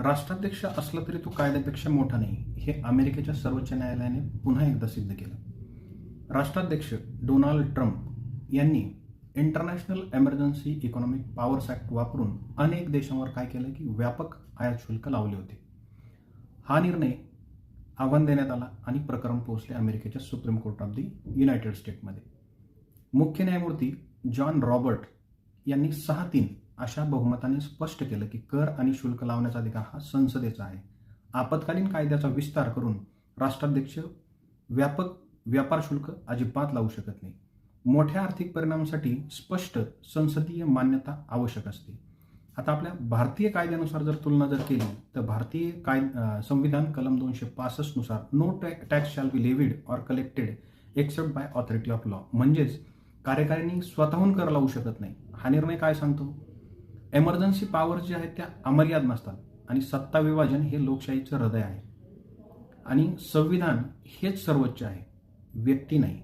राष्ट्राध्यक्ष असला तरी तो कायद्यापेक्षा मोठा नाही, हे अमेरिकेच्या सर्वोच्च न्यायालयाने पुन्हा एकदा सिद्ध केलं. राष्ट्राध्यक्ष डोनाल्ड ट्रम्प यांनी international emergency economic powers act वापरून अनेक देशांवर काय केलं की व्यापक आयात शुल्क लावले होते. हा निर्णय आव्हान देण्यात आला आणि प्रकरण पोहोचले अमेरिकेच्या supreme court of the United स्टेटमध्ये. मुख्य न्यायमूर्ती जॉन रॉबर्ट यांनी 6-3 अशा बहुमताने स्पष्ट केलं की कर आणि शुल्क लावण्याचा अधिकार हा संसदेचा आहे. आपत्कालीन कायद्याचा विस्तार करून राष्ट्राध्यक्ष व्यापक व्यापार शुल्क अजिबात लावू शकत नाही. मोठ्या आर्थिक परिणामासाठी स्पष्ट संसदीय मान्यता आवश्यक असते. आता आपल्या भारतीय कायद्यानुसार जर तुलना केली तर भारतीय संविधान कलम 265 नुसार no tax shall be levied or collected except by authority of law, म्हणजेच कार्यकारिणी स्वतःहून कर लावू शकत नाही. हा निर्णय काय सांगतो? एमर्जन्सी पॉवर्स ज्या आहेत त्या अमर्याद नसतात आणि सत्ता विभाजन हे लोकशाहीचं हृदय आहे आणि संविधान हेच सर्वोच्च आहे, व्यक्ती नाही.